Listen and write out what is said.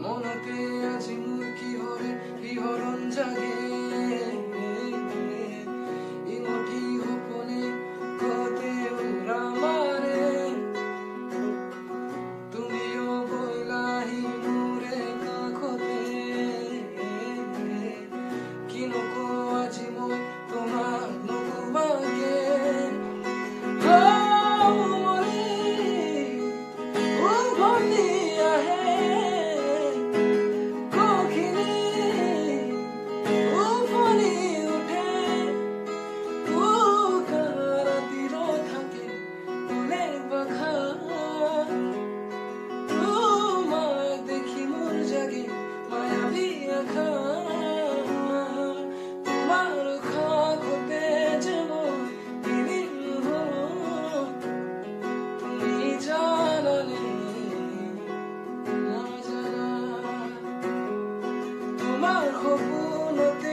মনতে আজি মোৰ কিহৰে শিহৰণ জাগে ইমঠি সপোনে কতে উৰা মাৰে তুমিও বইলাহি মোৰে কাষতে কি নকওঁ আজি মই তোমাক নকবাকে তোমার সপোনতে